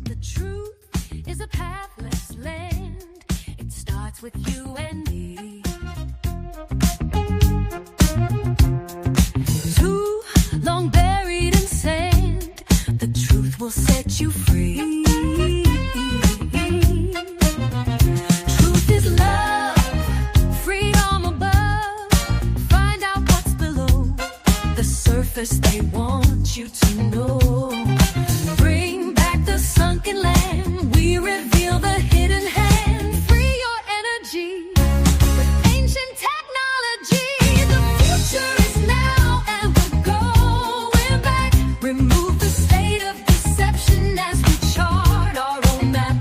The truth is a pathless land. It starts with you and me. Too long buried in sand. The truth will set you free. Truth is love, freedom above. Find out what's below the surface they want you to know. Bring back the sunken land. We reveal the hidden hand. Free your energy with ancient technology. The future is now and we're going back. Remove the state of deception as we chart our own map.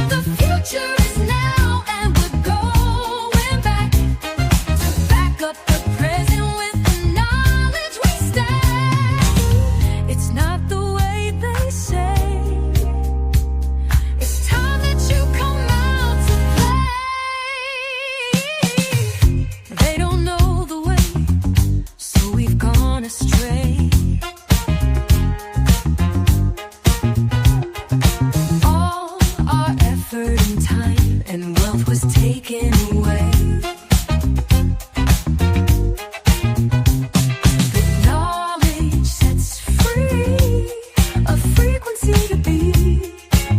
The future is now and we're going back to back up the present with the knowledge we stack. It's not the way they say. It's time that you come out to play. They don't know the way, so we've gone astray. All our effort and time and wealth was taken away. But knowledge sets free, a frequency to be.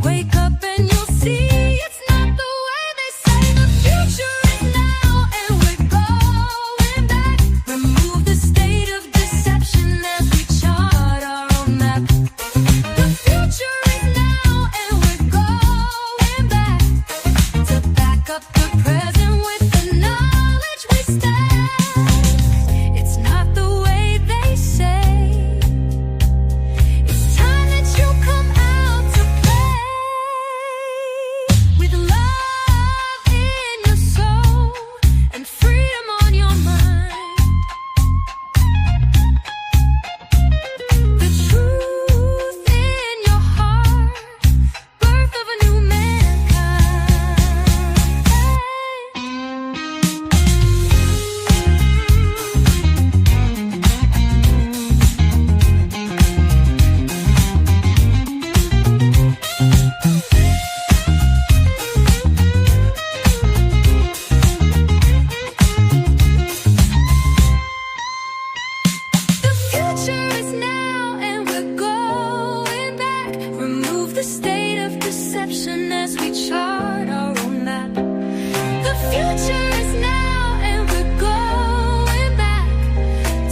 Wake up and you'll see it's not the way they say. The future is now and we're going back. Remove the state of deception as we chart our own map. The future is now and we're going back to back up the present with the knowledge we stack. It's not the way they say. It's time that you come out to play with love in your soul and freedom on your mind. The truth in your heart, birth of a new mankind. The future is now and we're going back. Remove the state of deception as we chart our own map. The future is now and we're going back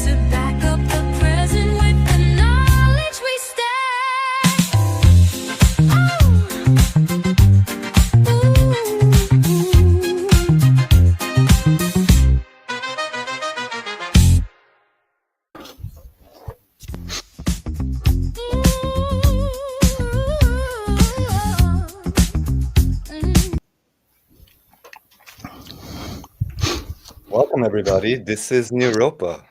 to back up the present with the knowledge we stack. Welcome, everybody. This is NEUROPA.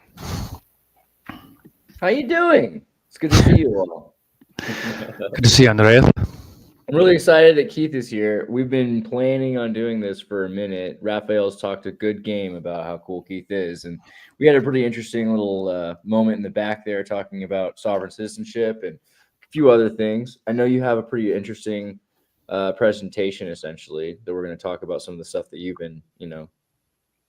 How you doing? It's good to see you all. Good to see you, Andreas. I'm really excited that Keith is here. We've been planning on doing this for a minute. Raphael's talked a good game about how cool Keith is, and we had a pretty interesting little moment in the back there talking about sovereign citizenship and a few other things. I know you have a pretty interesting presentation, essentially, that we're going to talk about some of the stuff that you've been,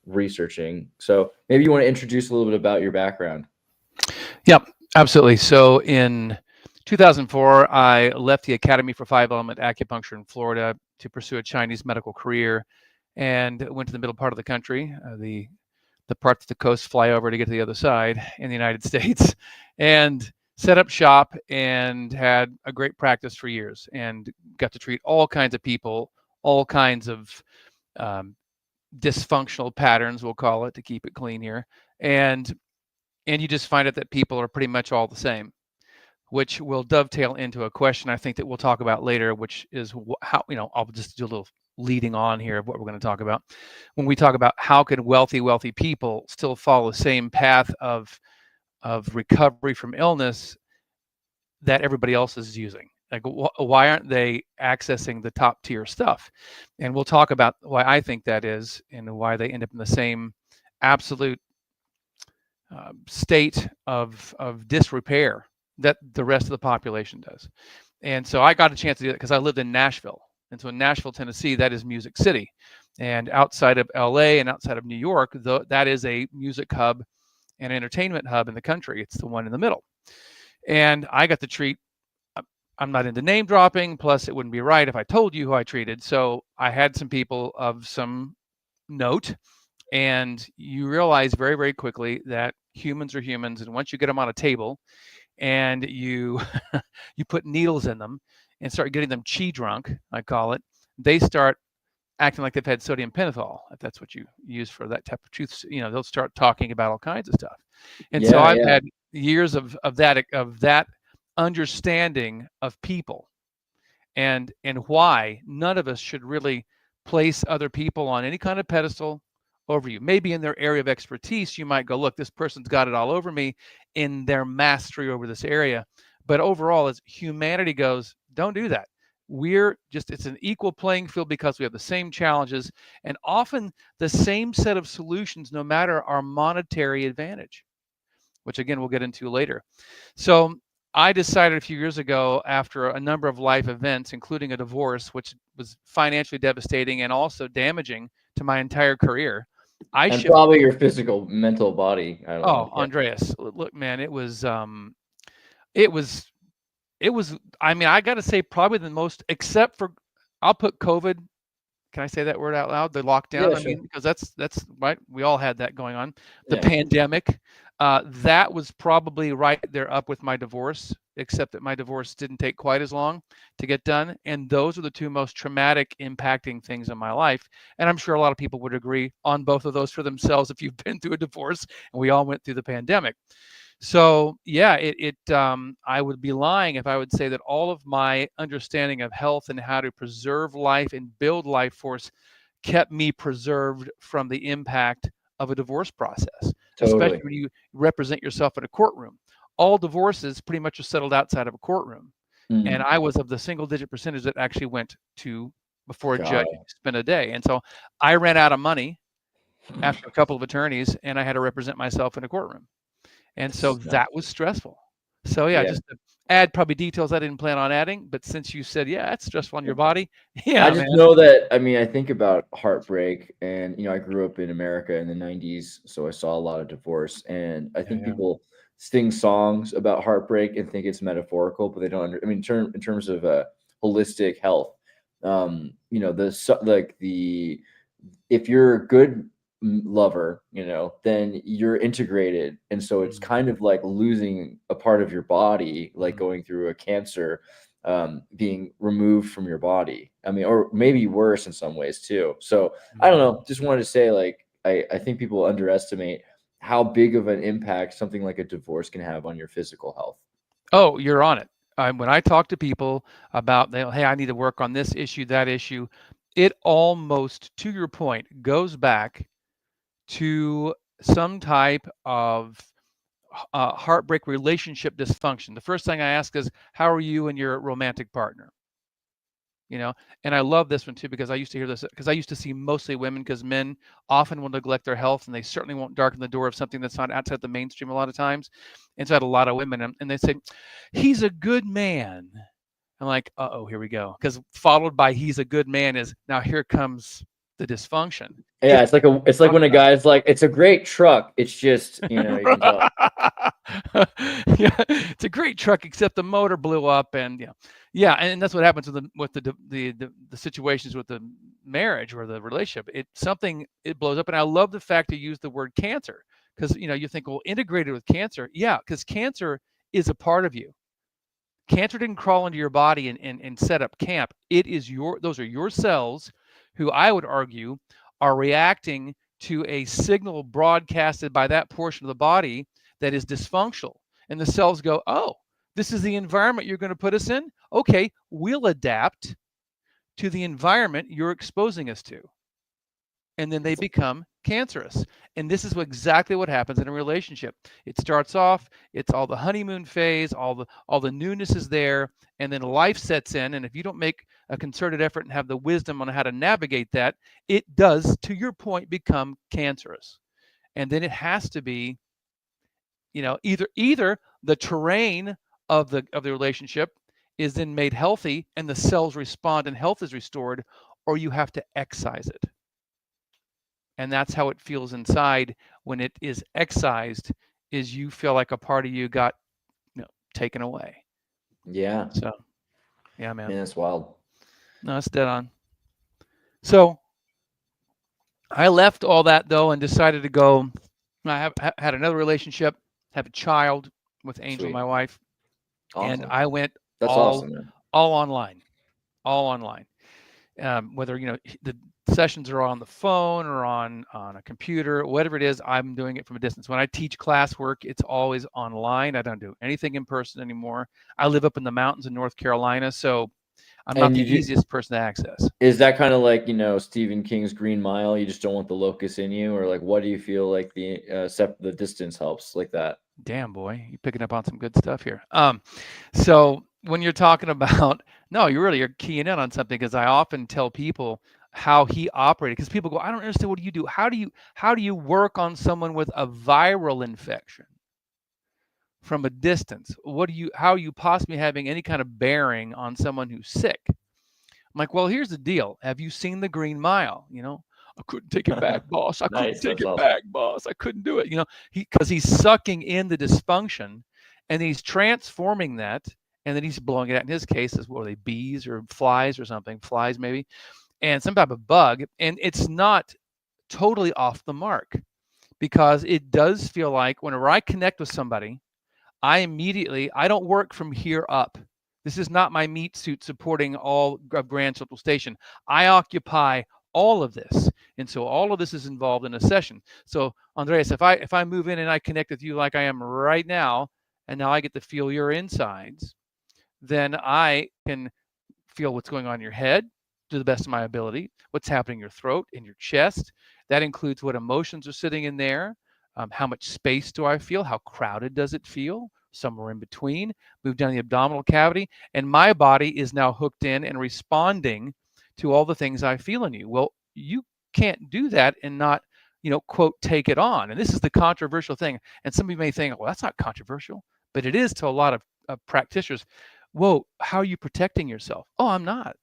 researching. So maybe you want to introduce a little bit about your background. Yep, absolutely. So in 2004, I left the Academy for Five Element Acupuncture in Florida to pursue a Chinese medical career, and went to the middle part of the country, the part that the coasts fly over to get to the other side in the United States, and set up shop and had a great practice for years and got to treat all kinds of people, all kinds of dysfunctional patterns, we'll call it, to keep it clean here. And you just find out that people are pretty much all the same, which will dovetail into a question I think that we'll talk about later, which is how, I'll just do a little leading on here of what we're going to talk about. When we talk about how can wealthy people still follow the same path of recovery from illness that everybody else is using. Like, why aren't they accessing the top tier stuff? And we'll talk about why I think that is and why they end up in the same absolute state of disrepair that the rest of the population does. And so I got a chance to do that because I lived in Nashville. And so in Nashville, Tennessee, that is Music City. And outside of LA and outside of New York, that is a music hub and entertainment hub in the country. It's the one in the middle. And I got the treat. I'm not into name dropping, plus it wouldn't be right if I told you who I treated. So I had some people of some note, and you realize very, very quickly that humans are humans. And once you get them on a table and you you put needles in them and start getting them chi drunk, I call it, they start acting like they've had sodium pentothal, if that's what you use for that type of truth. They'll start talking about all kinds of stuff. And so I've had years of that understanding of people and why none of us should really place other people on any kind of pedestal over you. Maybe in their area of expertise, you might go, look, this person's got it all over me in their mastery over this area. But overall, as humanity goes, don't do that. It's an equal playing field because we have the same challenges and often the same set of solutions, no matter our monetary advantage, which again, we'll get into later. So I decided a few years ago, after a number of life events, including a divorce, which was financially devastating and also damaging to my entire career. And probably your physical, mental body. I don't know. Andreas, look, man, it was, I mean, I got to say probably the most, except for, I'll put COVID. Can I say that word out loud? The lockdown. Yeah, I sure. mean, because that's right. We all had that going on. The pandemic, that was probably right there up with my divorce, except that my divorce didn't take quite as long to get done. And those are the two most traumatic, impacting things in my life. And I'm sure a lot of people would agree on both of those for themselves if you've been through a divorce, and we all went through the pandemic. So yeah, I would be lying if I would say that all of my understanding of health and how to preserve life and build life force kept me preserved from the impact of a divorce process, especially when you represent yourself in a courtroom. All divorces pretty much are settled outside of a courtroom. And I was of the single-digit percentage that actually went to before a judge spent a day. And so I ran out of money after a couple of attorneys, and I had to represent myself in a courtroom. And so that was stressful. So just to add probably details I didn't plan on adding, but since you said, it's stressful on your body. Yeah, I just know that, I mean, I think about heartbreak and, I grew up in America in the 90s, so I saw a lot of divorce. And I think people sing songs about heartbreak and think it's metaphorical, but they don't I mean, in terms of holistic health, if you're a good lover, then you're integrated. And so it's kind of like losing a part of your body, like going through a cancer, being removed from your body. I mean, or maybe worse in some ways too. So I don't know, just wanted to say, like, I think people underestimate how big of an impact something like a divorce can have on your physical health. Oh, you're on it. When I talk to people about, hey, I need to work on this issue, that issue, it almost, to your point, goes back to some type of heartbreak relationship dysfunction. The first thing I ask is, how are you and your romantic partner? And I love this one too, because I used to hear this, because I used to see mostly women, because men often will neglect their health, and they certainly won't darken the door of something that's not outside the mainstream a lot of times. And so I had a lot of women, and they say, he's a good man. I'm like, uh-oh, here we go. Because followed by he's a good man is, now here comes the dysfunction. Yeah, it's like when a guy's like, it's a great truck. It's just, you can tell. It's a great truck, except the motor blew up, and and that's what happens with the situations with the marriage or the relationship. It blows up, and I love the fact you use the word cancer, because you think, well, integrated with cancer, because cancer is a part of you. Cancer didn't crawl into your body and set up camp. Those are your cells, who I would argue are reacting to a signal broadcasted by that portion of the body that is dysfunctional. And the cells go, oh, this is the environment you're going to put us in? Okay, we'll adapt to the environment you're exposing us to. And then they become cancerous. And this is exactly what happens in a relationship. It starts off, it's all the honeymoon phase, all the newness is there, and then life sets in. And if you don't make a concerted effort and have the wisdom on how to navigate that, it does, to your point, become cancerous. And then it has to be, either the terrain of the relationship is then made healthy and the cells respond and health is restored, or you have to excise it. And that's how it feels inside when it is excised, is you feel like a part of you got taken away. Yeah. So yeah, man. Man, that's wild. No, it's dead on. So I left all that though and decided to go. I had another relationship, have a child with Angel, Sweet. my wife, and Awesome. I went That's all awesome, man. all online. Whether the sessions are on the phone or on a computer, whatever it is, I'm doing it from a distance. When I teach classwork, it's always online. I don't do anything in person anymore. I live up in the mountains in North Carolina, so I'm not the easiest person to access. Is that kind of like, Stephen King's Green Mile? You just don't want the locust in you, or like, what do you feel like the distance helps like that? Damn, boy, you're picking up on some good stuff here. So when you're talking about, no, you're keying in on something, because I often tell people how he operated, because people go, I don't understand, what do you do? How do you work on someone with a viral infection from a distance? How are you possibly having any kind of bearing on someone who's sick? I'm like, well, here's the deal. Have you seen the Green Mile? I couldn't take it back, boss. I couldn't take it back, boss. I couldn't do it. Because he's sucking in the dysfunction and he's transforming that, and then he's blowing it out. In his case, what are they, bees or flies or something? Flies maybe, and some type of bug. And it's not totally off the mark, because it does feel like whenever I connect with somebody, I don't work from here up. This is not my meat suit supporting all of Grand Central Station. I occupy all of this. And so all of this is involved in a session. So Andreas, if I move in and I connect with you like I am right now, and now I get to feel your insides, then I can feel what's going on in your head to the best of my ability, what's happening in your throat, in your chest. That includes what emotions are sitting in there. How much space do I feel? How crowded does it feel? Somewhere in between. Move down the abdominal cavity, and my body is now hooked in and responding to all the things I feel in you. Well, you can't do that and not, quote, take it on. And this is the controversial thing. And some of you may think, well, that's not controversial, but it is to a lot of practitioners. Whoa, how are you protecting yourself? Oh, I'm not.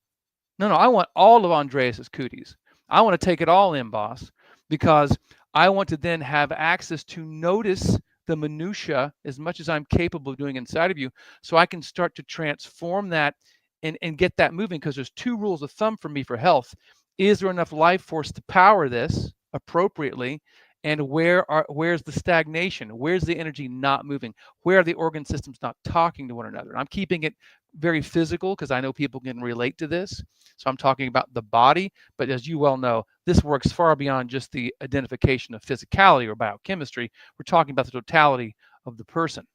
No, I want all of Andreas's cooties. I want to take it all in, boss, because I want to then have access to notice the minutia as much as I'm capable of doing inside of you, so I can start to transform that and get that moving. Because there's two rules of thumb for me for health. Is there enough life force to power this appropriately? And where's the stagnation? Where's the energy not moving? Where are the organ systems not talking to one another? I'm keeping it very physical because I know people can relate to this. So I'm talking about the body, but as you well know, this works far beyond just the identification of physicality or biochemistry. We're talking about the totality of the person.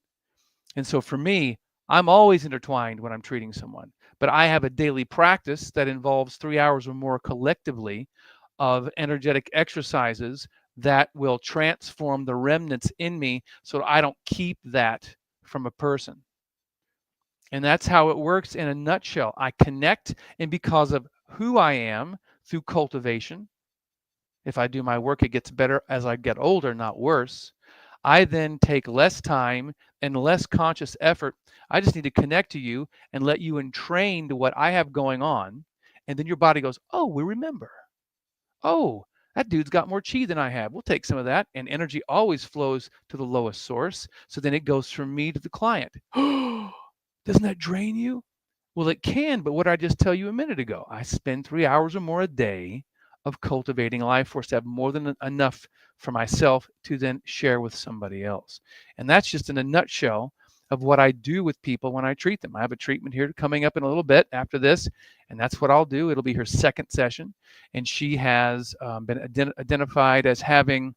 And so for me, I'm always intertwined when I'm treating someone, but I have a daily practice that involves 3 hours or more collectively of energetic exercises that will transform the remnants in me so I don't keep that from a person. And that's how it works in a nutshell. I connect, and because of who I am through cultivation, if I do my work, it gets better as I get older, not worse. I then take less time and less conscious effort. I just need to connect to you and let you entrain to what I have going on. And then your body goes, oh, we remember. Oh, that dude's got more chi than I have. We'll take some of that. And energy always flows to the lowest source. So then it goes from me to the client. Doesn't that drain you? Well, it can, but what did I just tell you a minute ago? I spend 3 hours or more a day of cultivating life force to have more than enough for myself to then share with somebody else. And that's just in a nutshell of what I do with people when I treat them. I have a treatment here coming up in a little bit after this, and that's what I'll do. It'll be her second session, and she has been identified as having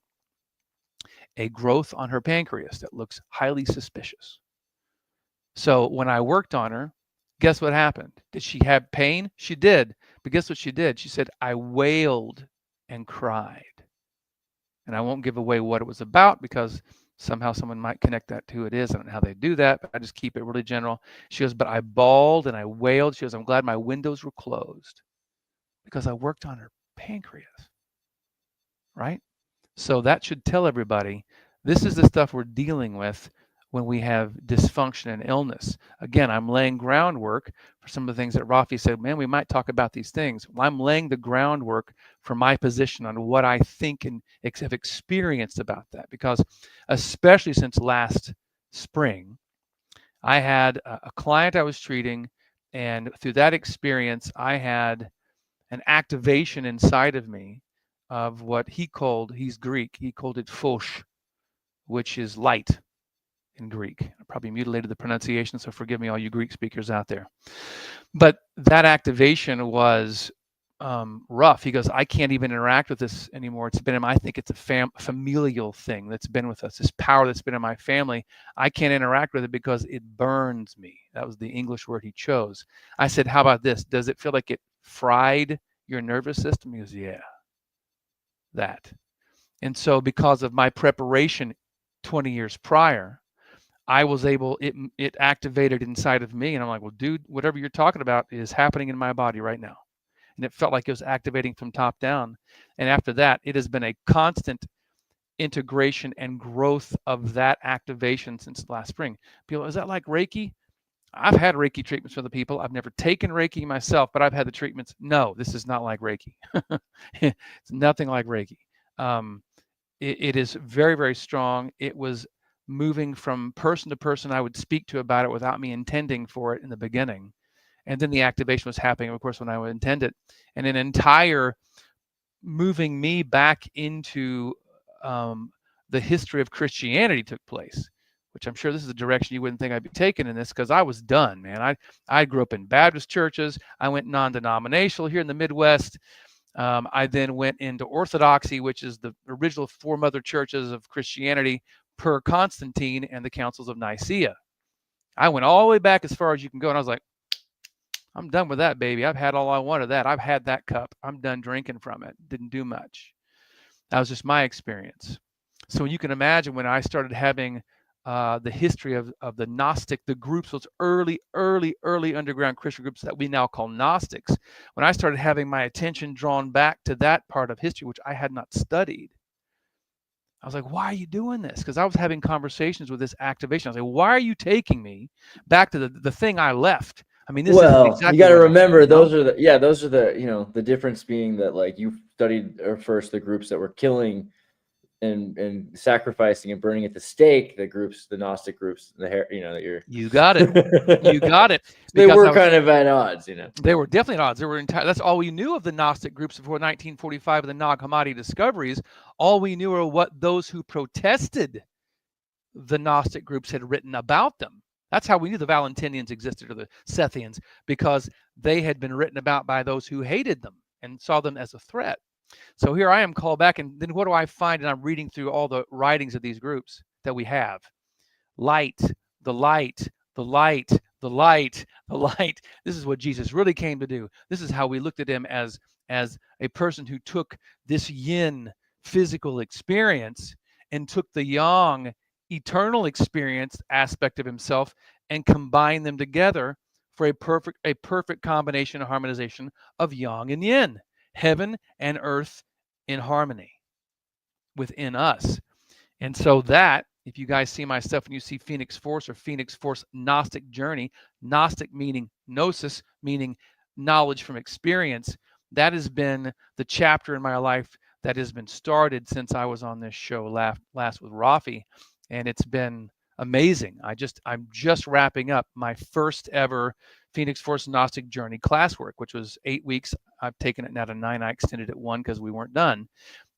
a growth on her pancreas that looks highly suspicious. So when I worked on her, guess what happened? Did she have pain? She did. But guess what she did? She said, I wailed and cried. And I won't give away what it was about because somehow someone might connect that to who it is. I don't know how they do that, but I just keep it really general. She goes, but I bawled and I wailed. She goes, I'm glad my windows were closed because I worked on her pancreas. Right? So that should tell everybody this is the stuff we're dealing with when we have dysfunction and illness. Again, I'm laying groundwork for some of the things that Rafi said, man, we might talk about these things. Well, I'm laying the groundwork for my position on what I think and have experienced about that. Because especially since last spring, I had a client I was treating, and through that experience, I had an activation inside of me of what he's Greek, he called it phos, which is light in Greek. I probably mutilated the pronunciation, so forgive me, all you Greek speakers out there. But that activation was rough. He goes, I can't even interact with this anymore. It's been in I think it's a familial thing that's been with us, this power that's been in my family. I can't interact with it because it burns me. That was the English word he chose. I said, how about this? Does it feel like it fried your nervous system? He goes, yeah, that. And so because of my preparation 20 years prior, I was able, it activated inside of me. And I'm like, well, dude, whatever you're talking about is happening in my body right now. And it felt like it was activating from top down. And after that, it has been a constant integration and growth of that activation since last spring. People, is that like Reiki? I've had Reiki treatments for the people. I've never taken Reiki myself, but I've had the treatments. No, this is not like Reiki. It's nothing like Reiki. It is very, very strong. It was moving from person to person I would speak to about it without me intending for it in the beginning. And then the activation was happening, of course, when I would intend it. And an entire moving me back into the history of Christianity took place, which I'm sure this is a direction you wouldn't think I'd be taking in this, because I was done, man. I grew up in Baptist churches. I went non-denominational here in the Midwest. I then went into Orthodoxy, which is the original four mother churches of Christianity per Constantine and the councils of Nicaea. I went all the way back as far as you can go, and I was like, I'm done with that, baby. I've had all I wanted of that. I've had that cup. I'm done drinking from it. Didn't do much. That was just my experience. So you can imagine when I started having the history of the Gnostic, the groups, those early underground Christian groups that we now call Gnostics, when I started having my attention drawn back to that part of history, which I had not studied, I was like, why are you doing this? Because I was having conversations with this activation. I was like, why are you taking me back to the thing I left? I mean, this is exactly you got to what remember, those are the the difference being that, like, you studied first the groups that were killing and sacrificing and burning at the stake, the Gnostic groups, that you got it. You got it. They were kind of at odds, They were definitely at odds. They were that's all we knew of the Gnostic groups before 1945 and the Nag Hammadi discoveries. All we knew were what those who protested the Gnostic groups had written about them. That's how we knew the Valentinians existed, or the Sethians, because they had been written about by those who hated them and saw them as a threat. So here I am called back, and then what do I find? And I'm reading through all the writings of these groups that we have. Light, the light, the light, the light, the light. This is what Jesus really came to do. This is how we looked at him as a person who took this yin physical experience and took the yang eternal experience aspect of himself and combined them together for a perfect combination and harmonization of yang and yin, heaven and earth in harmony within us. And so that, if you guys see my stuff and you see Phoenix Force or Phoenix Force Gnostic Journey, Gnostic meaning gnosis, meaning knowledge from experience, that has been the chapter in my life that has been started since I was on this show last with Rafi. And it's been amazing. I'm just wrapping up my first ever Phoenix Force Gnostic Journey classwork, which was 8 weeks. I've taken it now to 9. I extended it 1 because we weren't done.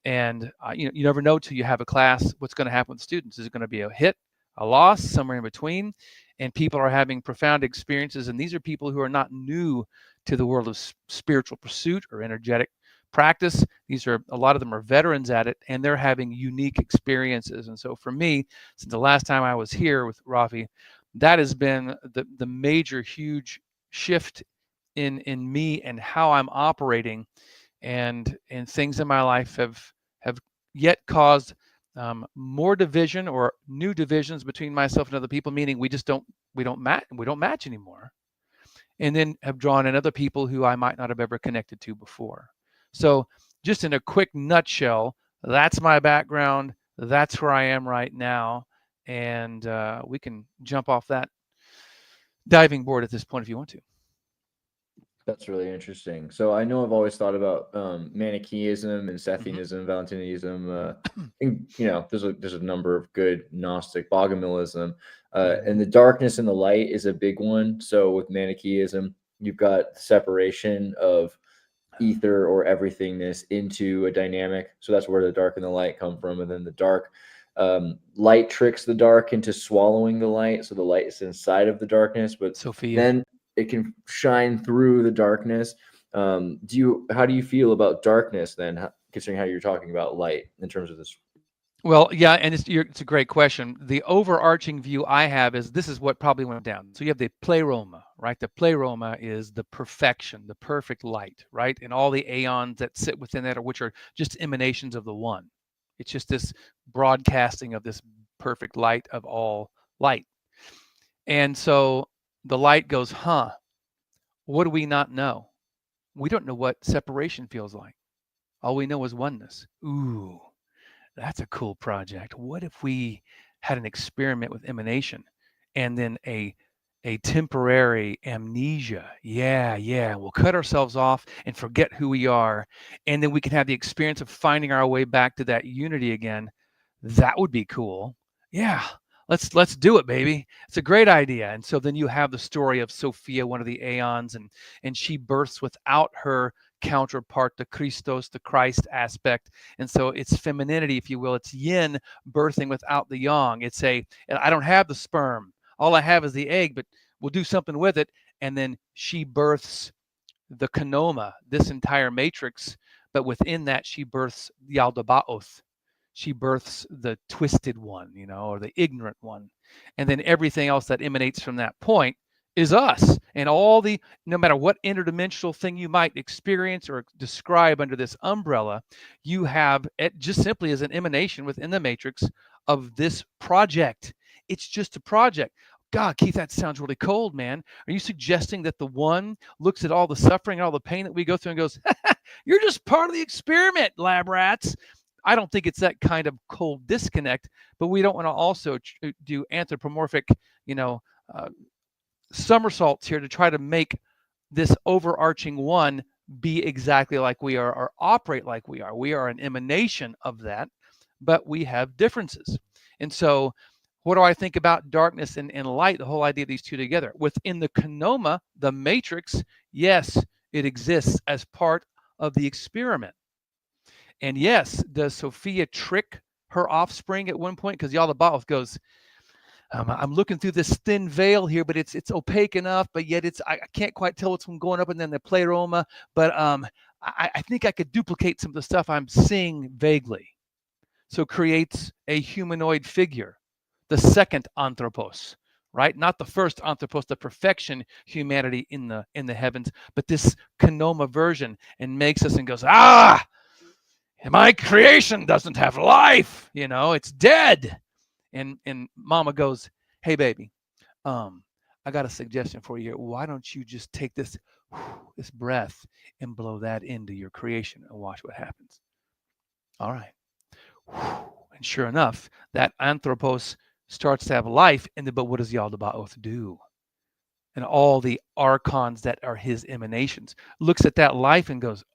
And you never know till you have a class what's going to happen with students. Is it going to be a hit, a loss, somewhere in between? And people are having profound experiences. And these are people who are not new to the world of spiritual pursuit or energetic practice. A lot of them are veterans at it, and they're having unique experiences. And so for me, since the last time I was here with Rafi, that has been the major, huge shift in me and how I'm operating. And things in my life have yet caused more division or new divisions between myself and other people, meaning we don't match anymore, and then have drawn in other people who I might not have ever connected to before. So just in a quick nutshell, That's my background. That's where I am right now. And we can jump off that diving board at this point if you want to. That's really interesting. So I know I've always thought about Manichaeism and Sethianism, Valentinianism. And, there's a number of good Gnostic Bogomilism, and the darkness and the light is a big one. So with Manichaeism, you've got separation of ether or everythingness into a dynamic. So that's where the dark and the light come from, and then the dark light tricks the dark into swallowing the light. So the light is inside of the darkness, but Sophia. then it can shine through the darkness. How do you feel about darkness then, considering how you're talking about light in terms of this? Well, yeah, and it's a great question. The overarching view I have is this is what probably went down. So you have the pleroma, right? The pleroma is the perfection, the perfect light, right? And all the aeons that sit within that, which are just emanations of the one. It's just this broadcasting of this perfect light of all light. And so the light goes, what do we not know? We don't know what separation feels like. All we know is oneness. Ooh, that's a cool project. What if we had an experiment with emanation and then a temporary amnesia? Yeah. We'll cut ourselves off and forget who we are. And then we can have the experience of finding our way back to that unity again. That would be cool. Yeah. Let's do it, baby. It's a great idea. And so then you have the story of Sophia, one of the aeons, and she births without her counterpart, the Christos, the Christ aspect. And so it's femininity, if you will. It's yin birthing without the yang. I don't have the sperm. All I have is the egg, but we'll do something with it. And then she births the Kanoma, this entire matrix. But within that, she births Yaldabaoth. She births the twisted one, or the ignorant one. And then everything else that emanates from that point is us. And no matter what interdimensional thing you might experience or describe under this umbrella, you have it just simply as an emanation within the matrix of this project. It's just a project. God, Keith, that sounds really cold, man. Are you suggesting that the one looks at all the suffering and all the pain that we go through and goes, you're just part of the experiment, lab rats? I don't think it's that kind of cold disconnect, but we don't want to also do anthropomorphic, somersaults here to try to make this overarching one be exactly like we are or operate like we are. We are an emanation of that, but we have differences. And so what do I think about darkness and light, the whole idea of these two together? Within the Kanoma, the matrix, yes, it exists as part of the experiment. And yes, does Sophia trick her offspring at one point? Because Yaldabaoth goes, I'm looking through this thin veil here, but it's opaque enough, but yet I can't quite tell what's going up, and then the pleroma. But I think I could duplicate some of the stuff I'm seeing vaguely. So creates a humanoid figure, the second anthropos, right? Not the first anthropos, the perfection humanity in the heavens, but this Kanoma version, and makes us and goes, my creation doesn't have life, it's dead. And Mama goes, hey, baby, I got a suggestion for you. Why don't you just take this breath and blow that into your creation and watch what happens? All right. And sure enough, that anthropos starts to have life. But what does Yaldabaoth do? And all the archons that are his emanations looks at that life and goes,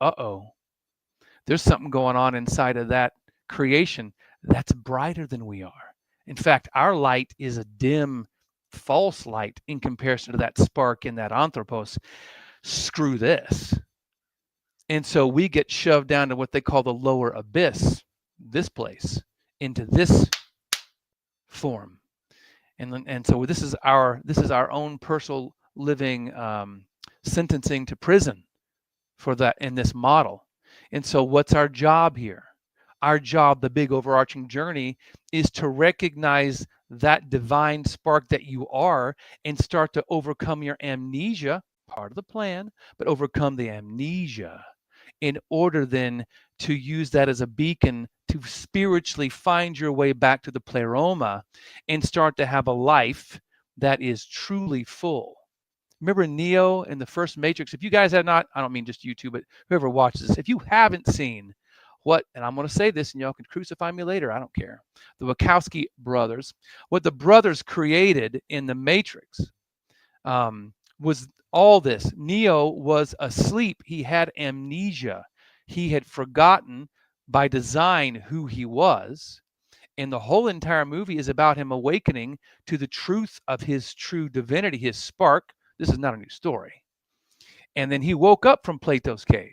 there's something going on inside of that creation that's brighter than we are. In fact, our light is a dim, false light in comparison to that spark in that anthropos. Screw this. And so we get shoved down to what they call the lower abyss, this place, into this form. And so this is our own personal living sentencing to prison for that in this model. And so what's our job here? Our job, the big overarching journey, is to recognize that divine spark that you are and start to overcome your amnesia, part of the plan, but overcome the amnesia in order then to use that as a beacon to spiritually find your way back to the pleroma and start to have a life that is truly full. Remember Neo in the first Matrix? If you guys have not, I don't mean just you two, but whoever watches this, if you haven't seen what, and I'm going to say this and y'all can crucify me later, I don't care. The Wachowski brothers, what the brothers created in the Matrix was all this. Neo was asleep. He had amnesia. He had forgotten by design who he was. And the whole entire movie is about him awakening to the truth of his true divinity, his spark. This is not a new story. And then he woke up from Plato's cave.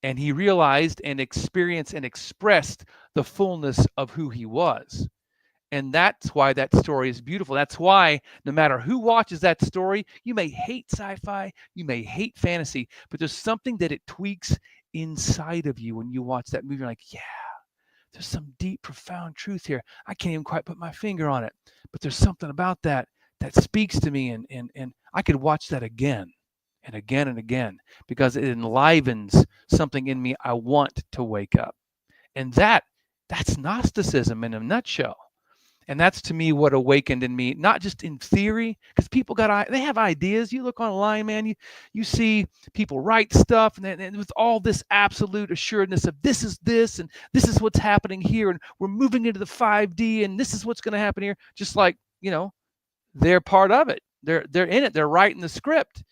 And he realized and experienced and expressed the fullness of who he was. And that's why that story is beautiful. That's why no matter who watches that story, you may hate sci-fi, you may hate fantasy, but there's something that it tweaks inside of you when you watch that movie. You're like, yeah, there's some deep, profound truth here. I can't even quite put my finger on it, but there's something about that that speaks to me, and I could watch that again and again and again because it enlivens something in me I want to wake up. And that's Gnosticism in a nutshell. And that's to me what awakened in me, not just in theory, because people they have ideas. You look online, man, you see people write stuff, and with all this absolute assuredness of this is this, and this is what's happening here, and we're moving into the 5D, and this is what's going to happen here. Just like, they're part of it. They're in it. They're writing the script.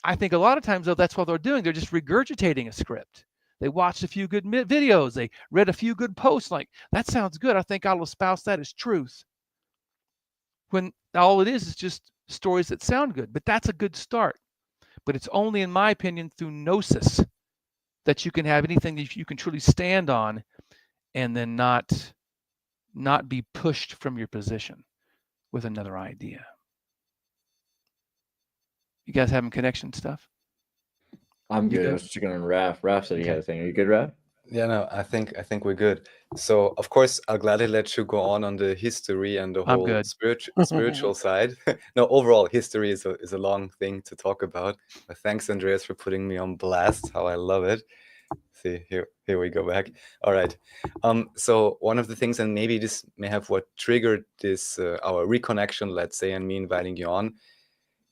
I think a lot of times, though, that's what they're doing. They're just regurgitating a script. They watched a few good videos. They read a few good posts. Like, that sounds good. I think I'll espouse that as truth. When all it is just stories that sound good. But that's a good start. But it's only, in my opinion, through gnosis that you can have anything that you can truly stand on and then not be pushed from your position with another idea. You guys having connection stuff? I'm good. Yeah. I was checking on Raph. Raph said he Okay. had a thing. Are you good, Raph? Yeah, no, I think we're good. So of course I'll gladly let you go on the history and the I'm whole good. spiritual side. No, overall history is a long thing to talk about. But thanks, Andreas, for putting me on blast. How I love it. See, here we go back. All right. So one of the things, and maybe this may have what triggered this our reconnection, let's say, and me inviting you on.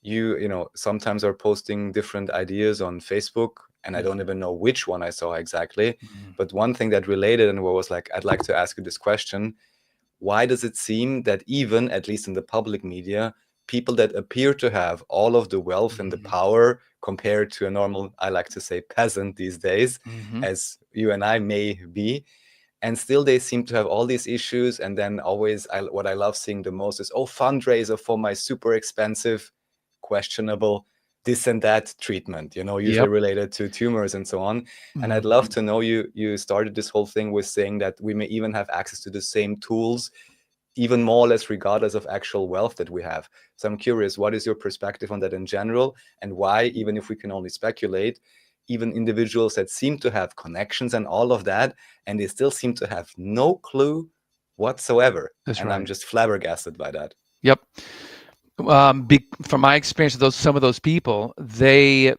You sometimes are posting different ideas on Facebook, and I don't even know which one I saw exactly. But one thing that related and was like, I'd like to ask you this question. Why does it seem that even, at least in the public media, people that appear to have all of the wealth and the power compared to a normal, I like to say, peasant these days, as you and I may be, and still they seem to have all these issues. And then always what I love seeing the most is, fundraiser for my super expensive, questionable this and that treatment, usually related to tumors and so on. And I'd love to know, you started this whole thing with saying that we may even have access to the same tools, even more or less regardless of actual wealth that we have. So I'm curious, what is your perspective on that in general, and why, even if we can only speculate, even individuals that seem to have connections and all of that, and they still seem to have no clue whatsoever. That's and right. I'm just flabbergasted by that. Yep. From my experience with some of those people, they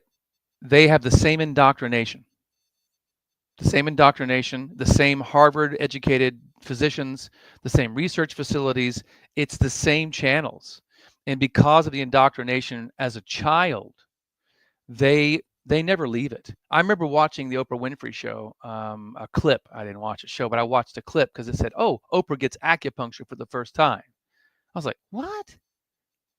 have the same indoctrination, the same Harvard-educated physicians, the same research facilities. It's the same channels, and because of the indoctrination as a child, they never leave it. I remember watching the Oprah Winfrey show, a clip. I didn't watch a show, but I watched a clip because it said, "Oh, Oprah gets acupuncture for the first time." I was like, "What?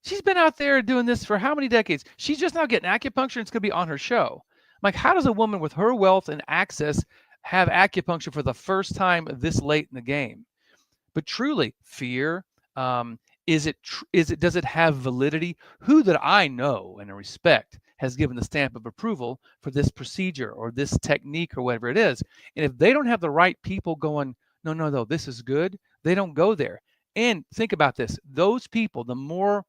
She's been out there doing this for how many decades? She's just now getting acupuncture and it's going to be on her show." I'm like, how does a woman with her wealth and access have acupuncture for the first time this late in the game? But truly, fear, does it have validity? Who that I know and respect has given the stamp of approval for this procedure or this technique or whatever it is? And if they don't have the right people going, no, this is good, they don't go there. And think about this. Those people, the more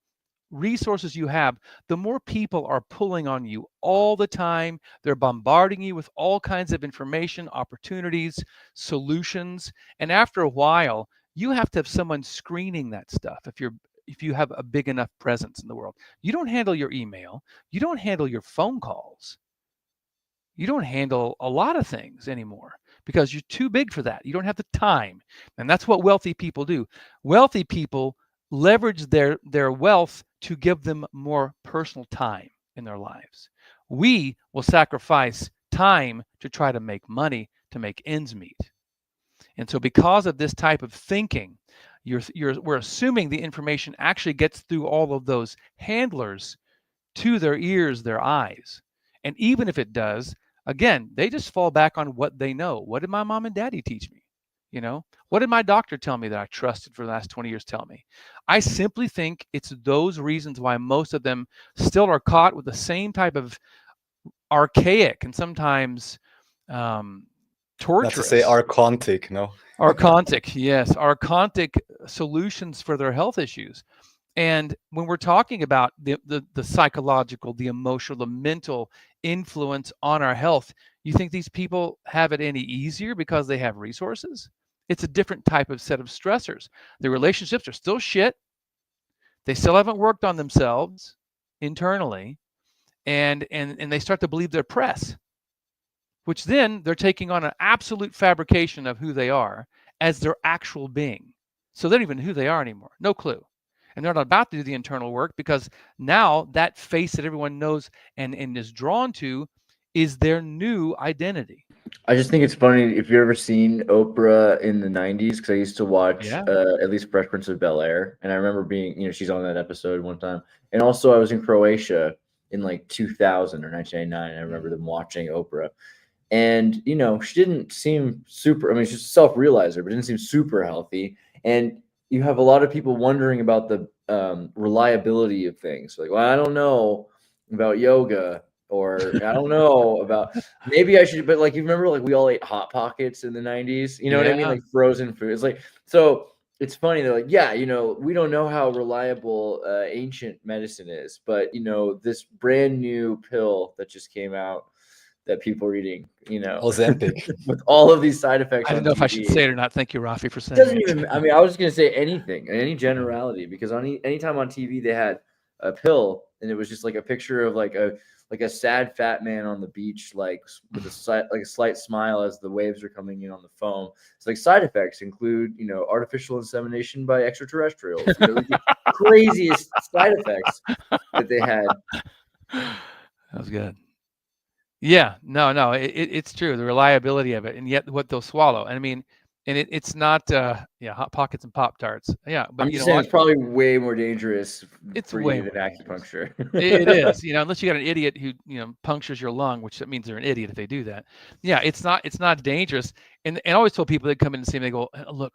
resources you have, the more people are pulling on you all the time. They're bombarding you with all kinds of information, opportunities, solutions. And after a while, you have to have someone screening that stuff. If you have a big enough presence in the world, you don't handle your email, you don't handle your phone calls, you don't handle a lot of things anymore because you're too big for that. You don't have the time. And that's what wealthy people do. Wealthy people leverage their wealth to give them more personal time in their lives. We will sacrifice time to try to make money to make ends meet. And so because of this type of thinking, we're assuming the information actually gets through all of those handlers to their ears, their eyes. And even if it does, again, they just fall back on what they know. What did my mom and daddy teach me? You know, what did my doctor tell me that I trusted for the last 20 years tell me? I simply think it's those reasons why most of them still are caught with the same type of archaic and sometimes torturous. Not to say archontic, no? Archontic, yes, archontic solutions for their health issues. And when we're talking about the psychological, the emotional, the mental influence on our health, you think these people have it any easier because they have resources? It's a different type of set of stressors. Their relationships are still shit. They still haven't worked on themselves internally, and they start to believe their press, which then they're taking on an absolute fabrication of who they are as their actual being. So they don't even know who they are anymore. No clue. And they're not about to do the internal work because now that face that everyone knows and is drawn to is their new identity. I just think it's funny if you've ever seen Oprah in the 90s, because I used to watch at least Fresh Prince of Bel-Air. And I remember being, she's on that episode one time. And also I was in Croatia in like 2000 or 1999. And I remember them watching Oprah. And, she didn't seem super, she's a self-realizer, but didn't seem super healthy. And you have a lot of people wondering about the reliability of things. Like, well, I don't know about yoga, or I don't know about, maybe I should, but like, you remember, like we all ate Hot Pockets in the 90s, you know what I mean? Like frozen food. It's like, so it's funny. They're like, yeah, we don't know how reliable ancient medicine is, but this brand new pill that just came out that people are eating, Ozempic, with all of these side effects. I don't know if I should say it or not. Thank you, Rafi, for saying it. Doesn't it. even, I was just going to say anything, any generality, because anytime on TV they had a pill and it was just like a picture of like a sad fat man on the beach, like with a slight smile as the waves are coming in on the foam. It's like side effects include, artificial insemination by extraterrestrials, like the craziest side effects that they had. That was good. Yeah, no, it's true. The reliability of it, and yet what they'll swallow. And it's not, Hot Pockets and Pop-Tarts. Yeah, but I'm just saying it's probably way more dangerous for way you than acupuncture. It is, unless you got an idiot who, punctures your lung, which that means they're an idiot if they do that. Yeah, it's not dangerous. And I always told people that come in and see me, they go, look,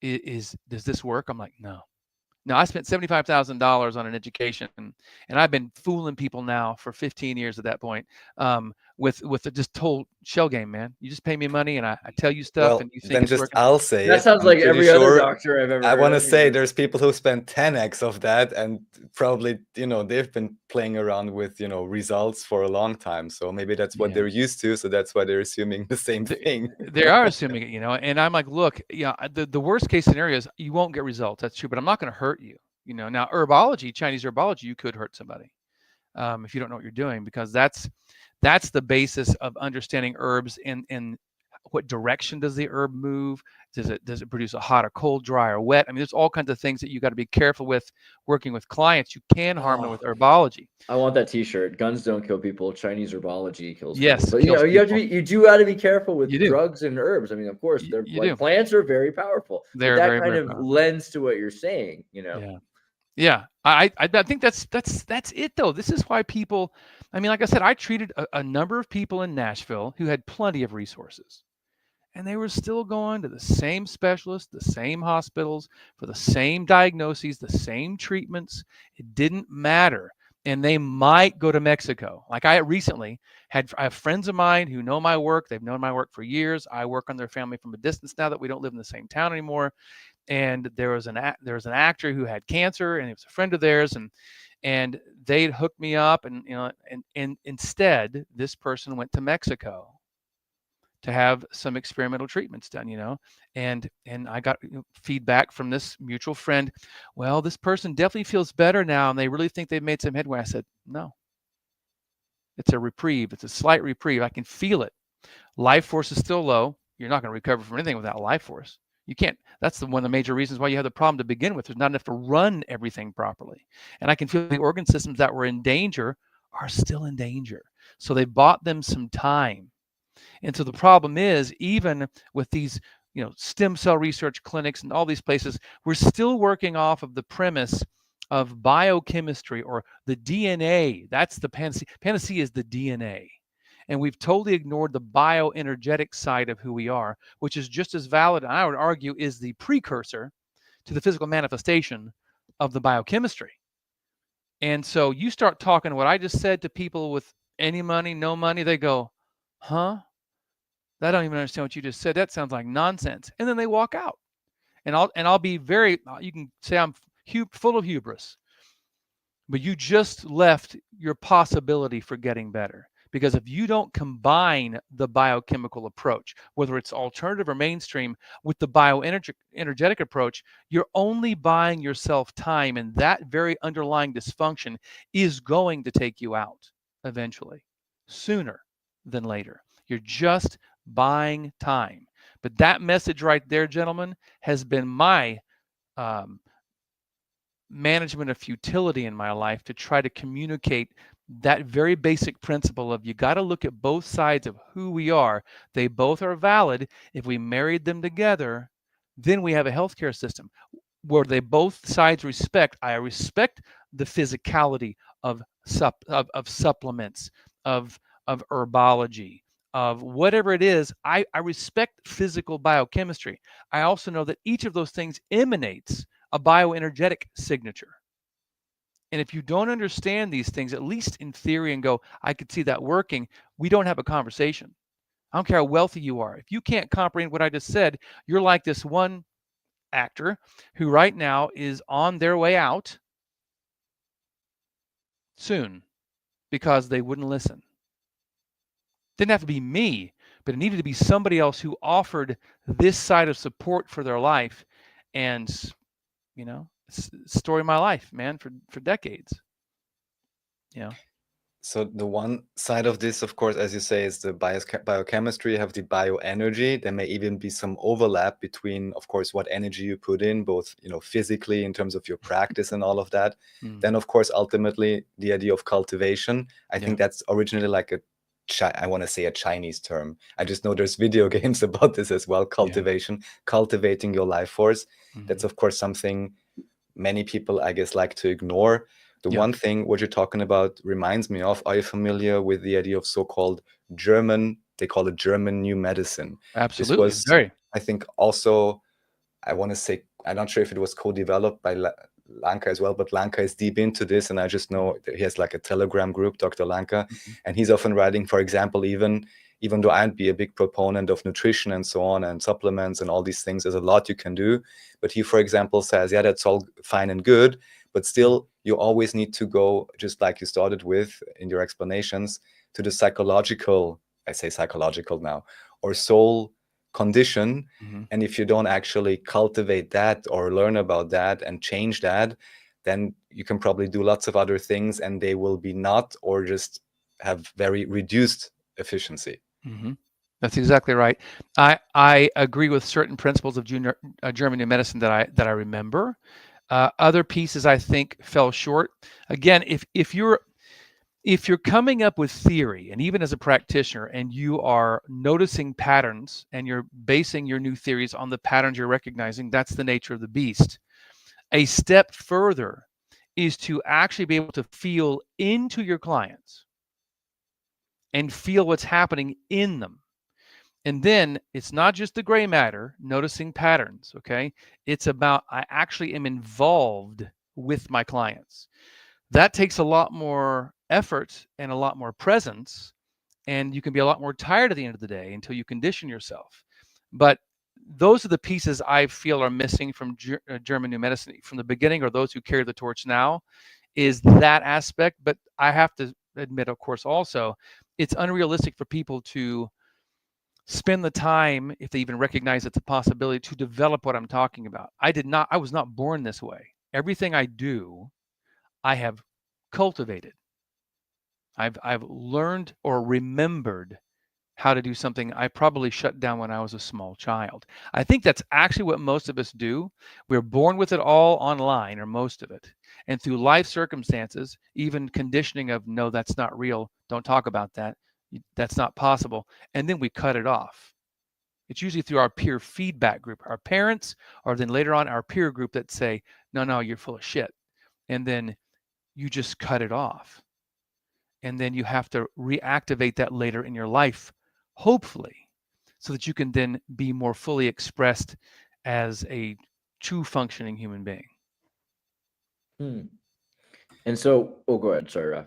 does this work? I'm like, no. No, I spent $75,000 on an education, and I've been fooling people now for 15 years at that point, with the just total shell game, man. You just pay me money, and I tell you stuff, and you think then it's just working. I'll say that sounds like every other doctor I've ever. I want to say there's people who spend 10x of that, and probably they've been playing around with results for a long time. So maybe that's what they're used to. So that's why they're assuming the same thing. They are assuming it, and I'm like, look, the worst case scenario is you won't get results. That's true, but I'm not going to hurt you. Now herbology, Chinese herbology, you could hurt somebody if you don't know what you're doing, because that's the basis of understanding herbs and what direction does the herb move? Does it produce a hot or cold, dry or wet? There's all kinds of things that you got to be careful with working with clients. You can harm them with herbology. I want that T-shirt. Guns don't kill people. Chinese herbology kills people. Yes, but you do have to be careful with drugs and herbs. Of course, plants are very powerful. They're that very, kind very of powerful. lends to what you're saying. Yeah. I think that's it though. This is why people. Like I said, I treated a number of people in Nashville who had plenty of resources. And they were still going to the same specialists, the same hospitals, for the same diagnoses, the same treatments. It didn't matter. And they might go to Mexico. Like I recently I have friends of mine who know my work. They've known my work for years. I work on their family from a distance now that we don't live in the same town anymore. And there was an actor who had cancer, and he was a friend of theirs, and they hooked me up, and and instead this person went to Mexico to have some experimental treatments done, and I got feedback from this mutual friend. Well, this person definitely feels better now, and they really think they've made some headway. I said, no, it's a reprieve. It's a slight reprieve. I can feel it. Life force is still low. You're not going to recover from anything without life force. You can't. That's one of the major reasons why you have the problem to begin with. There's not enough to run everything properly. And I can feel the organ systems that were in danger are still in danger. So they bought them some time. And so the problem is, even with these, stem cell research clinics and all these places, we're still working off of the premise of biochemistry or the DNA. That's the panacea. Panacea is the DNA. And we've totally ignored the bioenergetic side of who we are, which is just as valid, and I would argue is the precursor to the physical manifestation of the biochemistry. And so you start talking what I just said to people with any money, no money, they go, huh? I don't even understand what you just said. That sounds like nonsense. And then they walk out. And I'll be very, you can say I'm full of hubris, but you just left your possibility for getting better. Because if you don't combine the biochemical approach, whether it's alternative or mainstream, with the bioenergetic approach, you're only buying yourself time, and that very underlying dysfunction is going to take you out eventually, sooner than later. You're just buying time. But that message right there, gentlemen, has been my management of futility in my life, to try to communicate that very basic principle of you got to look at both sides of who we are. They both are valid. If we married them together, then we have a healthcare system where they both sides respect. I respect the physicality of supplements, of herbology, of whatever it is. I respect physical biochemistry. I also know that each of those things emanates a bioenergetic signature. And if you don't understand these things, at least in theory, and go, I could see that working, we don't have a conversation. I don't care how wealthy you are. If you can't comprehend what I just said, you're like this one actor who right now is on their way out soon because they wouldn't listen. Didn't have to be me, but it needed to be somebody else who offered this side of support for their life. And story of my life, man, for decades. So the one side of this, of course, as you say, is the biochemistry, have the bioenergy. There may even be some overlap between, of course, what energy you put in, both, physically in terms of your practice and all of that. Then, of course, ultimately, the idea of cultivation. I think that's originally like I want to say a Chinese term. I just know there's video games about this as well. Cultivation, cultivating your life force. That's, of course, something many people, I guess, like to ignore. The one thing what you're talking about reminds me of, are you familiar with the idea of so-called German, they call it German New Medicine? Absolutely. This was, I think, also, I want to say, I'm not sure if it was co-developed by Lanka as well, but Lanka is deep into this, and I just know that he has like a Telegram group, Dr. Lanka, and he's often writing, for example, even though I'd be a big proponent of nutrition and so on, and supplements and all these things, there's a lot you can do. But he, for example, says, yeah, that's all fine and good, but still, you always need to go, just like you started with in your explanations, to the psychological, I say psychological now, or soul condition. And if you don't actually cultivate that or learn about that and change that, then you can probably do lots of other things and they will be not, or just have very reduced efficiency. That's exactly right. I agree with certain principles of German New Medicine that I remember. Other pieces I think fell short. Again, if you're coming up with theory, and even as a practitioner, and you are noticing patterns and you're basing your new theories on the patterns you're recognizing, that's the nature of the beast. A step further is to actually be able to feel into your clients and feel what's happening in them. And then it's not just the gray matter, noticing patterns, okay? It's about, I actually am involved with my clients. That takes a lot more effort and a lot more presence, and you can be a lot more tired at the end of the day until you condition yourself. But those are the pieces I feel are missing from German New Medicine from the beginning, or those who carry the torch now, is that aspect. But I have to admit, of course, also, it's unrealistic for people to spend the time, if they even recognize it's a possibility, to develop what I'm talking about. I was not born this way. Everything I do, I have cultivated. I've learned or remembered how to do something I probably shut down when I was a small child. I think that's actually what most of us do. We're born with it all online, or most of it. And through life circumstances, even conditioning of, no, that's not real, don't talk about that, That's not possible. And then we cut it off. It's usually through our peer feedback group, our parents, or then later on our peer group that say, no, you're full of shit. And then you just cut it off. And then you have to reactivate that later in your life, hopefully, so that you can then be more fully expressed as a true functioning human being. And so, go ahead. Sorry, Raf.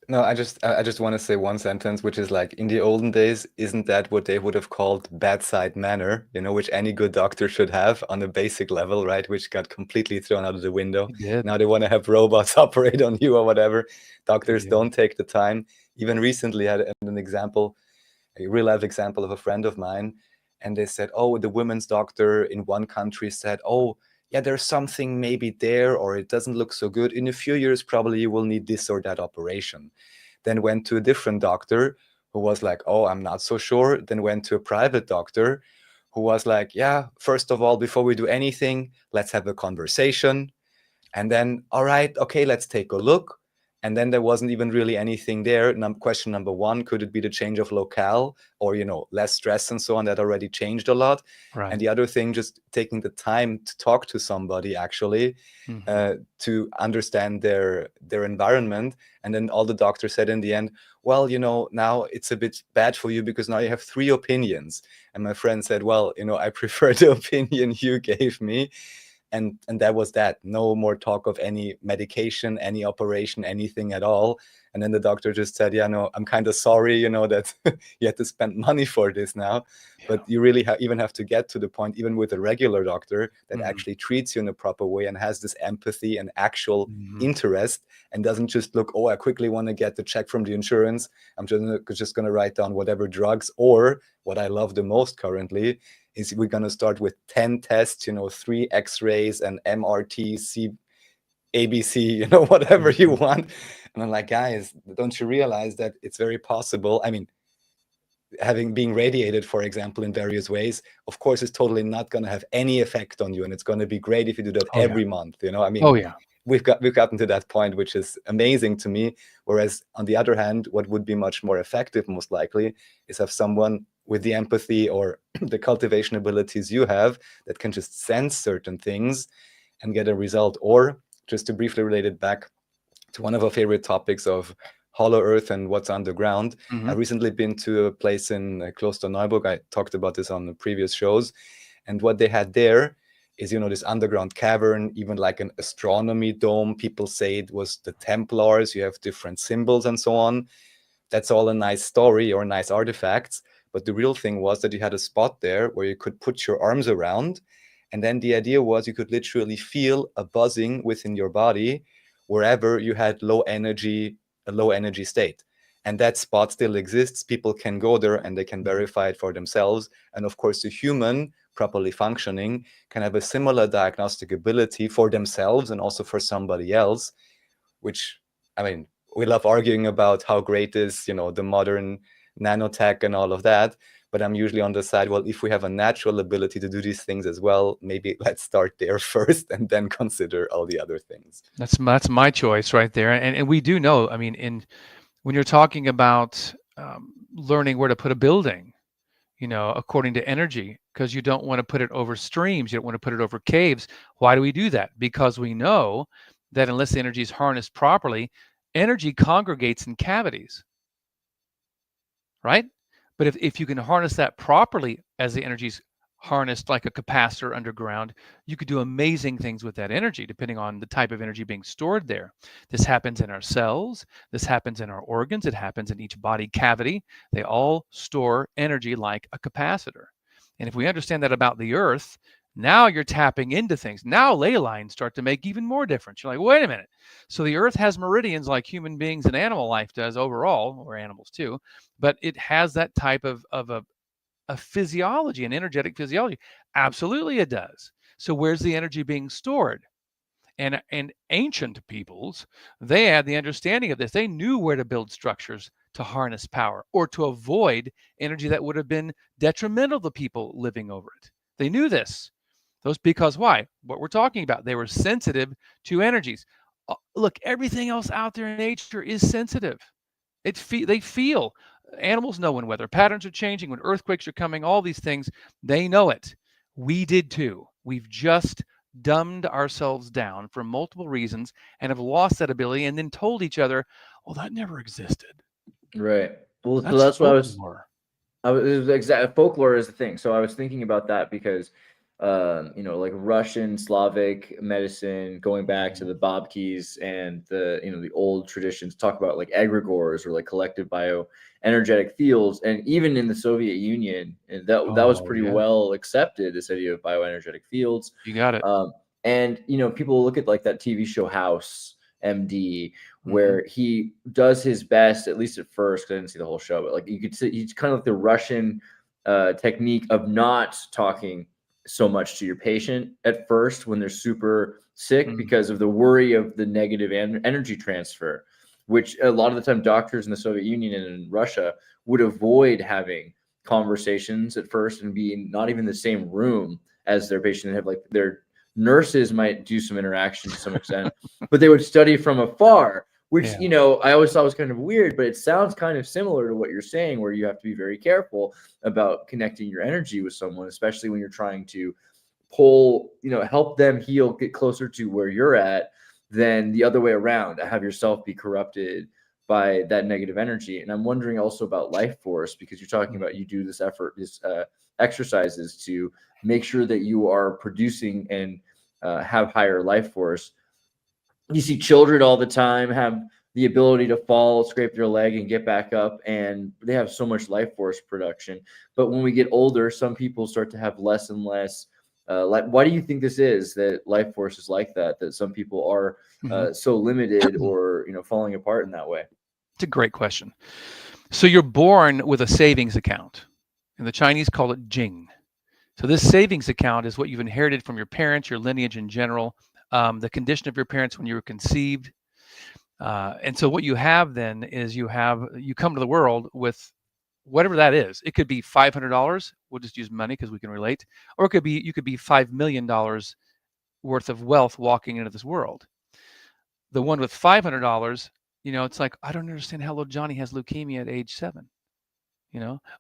No, I just want to say one sentence, which is like, in the olden days, isn't that what they would have called bedside manner, which any good doctor should have on a basic level, right? Which got completely thrown out of the window. Now they want to have robots operate on you or whatever. Doctors don't take the time. Even recently, I had an example, a real life example of a friend of mine, and they said, oh, the women's doctor in one country said, oh, yeah, there's something maybe there, or it doesn't look so good. In a few years, probably you will need this or that operation. Then went to a different doctor who was like, oh, I'm not so sure. Then went to a private doctor who was like, yeah, first of all, before we do anything, let's have a conversation. And then, all right, okay, let's take a look. And then there wasn't even really anything there. Question number one, could it be the change of locale or, less stress and so on? That already changed a lot. Right. And the other thing, just taking the time to talk to somebody actually, to understand their environment. And then all the doctor said in the end, well, now it's a bit bad for you because now you have 3 opinions. And my friend said, well, I prefer the opinion you gave me. And that was that. No more talk of any medication, any operation, anything at all. And then the doctor just said, yeah, no, I'm kind of sorry, that you had to spend money for this now. Yeah. But you really even have to get to the point, even with a regular doctor, that actually treats you in a proper way and has this empathy and actual interest, and doesn't just look, oh, I quickly want to get the check from the insurance. I'm just going to write down whatever drugs. Or what I love the most currently is we're going to start with 10 tests, 3 x-rays and MRT, ABC, whatever you want. And I'm like, guys, don't you realize that it's very possible? I mean, being radiated, for example, in various ways, of course, is totally not going to have any effect on you. And it's going to be great if you do that every month, I mean, we've gotten to that point, which is amazing to me. Whereas on the other hand, what would be much more effective, most likely, is have someone with the empathy or the cultivation abilities you have that can just sense certain things and get a result. Or just to briefly relate it back to one of our favorite topics of Hollow Earth and what's underground. I've recently been to a place in Klosterneuburg. I talked about this on the previous shows. And what they had there is, this underground cavern, even like an astronomy dome. People say it was the Templars. You have different symbols and so on. That's all a nice story or nice artifacts. But the real thing was that you had a spot there where you could put your arms around. And then the idea was you could literally feel a buzzing within your body wherever you had a low energy state. And that spot still exists. People can go there and they can verify it for themselves. And of course, the human properly functioning can have a similar diagnostic ability for themselves and also for somebody else, which, I mean, we love arguing about how great is, the modern nanotech and all of that. But I'm usually on the side, well, if we have a natural ability to do these things as well, maybe let's start there first and then consider all the other things. That's my choice right there. And we do know, I mean, when you're talking about learning where to put a building, according to energy, because you don't want to put it over streams, you don't want to put it over caves. Why do we do that? Because we know that unless the energy is harnessed properly, energy congregates in cavities, right? But if you can harness that properly as the energy is harnessed like a capacitor underground, you could do amazing things with that energy, depending on the type of energy being stored there. This happens in our cells. This happens in our organs. It happens in each body cavity. They all store energy like a capacitor. And if we understand that about the Earth, now you're tapping into things. Now ley lines start to make even more difference. You're like, wait a minute. So the Earth has meridians like human beings and animal life does overall, or animals too, but it has that type of a physiology, an energetic physiology. Absolutely it does. So where's the energy being stored? And ancient peoples, they had the understanding of this. They knew where to build structures to harness power or to avoid energy that would have been detrimental to people living over it. They knew this. Because why? What we're talking about, they were sensitive to energies. Look, everything else out there in nature is sensitive. They feel. Animals know when weather patterns are changing, when earthquakes are coming, all these things, they know it. We did too. We've just dumbed ourselves down for multiple reasons and have lost that ability and then told each other, well, that never existed. Right. Well, so That's that's what folklore. folklore is the thing. So I was thinking about that because, like Russian, Slavic medicine, going back to the babkis and the old traditions talk about like egregores or like collective bioenergetic fields, and even in the Soviet Union, and that was Oh, pretty yeah. well accepted. This idea of bioenergetic fields, You got it. and people look at like that TV show House MD, Mhm. where he does his best, at least at first, because I didn't see the whole show, but like you could see he's kind of like the Russian technique of not talking so much to your patient at first when they're super sick Mhm. because of the worry of the negative energy transfer, which a lot of the time doctors in the Soviet Union and in Russia would avoid having conversations at first and be not even in the same room as their patient and have like their nurses might do some interaction to some extent, but they would study from afar, which, Yeah. I always thought was kind of weird, but it sounds kind of similar to what you're saying, where you have to be very careful about connecting your energy with someone, especially when you're trying to help them heal, get closer to where you're at, than the other way around, have yourself be corrupted by that negative energy. And I'm wondering also about life force, because you're talking about you do this effort, this exercises to make sure that you are producing and have higher life force. You see children all the time have the ability to fall, scrape their leg, and get back up, and they have so much life force production. But when we get older, some people start to have less and less. Why do you think this is, that life force is like that? That some people are Mhm. so limited, or falling apart in that way. It's a great question. So you're born with a savings account, and the Chinese call it Jing. So this savings account is what you've inherited from your parents, your lineage in general, the condition of your parents when you were conceived. And so what you have then is you come to the world with whatever that is. It could be $500. We'll just use money because we can relate. Or you could be $5 million worth of wealth walking into this world. The one with $500, it's like, I don't understand how little Johnny has leukemia at age 7.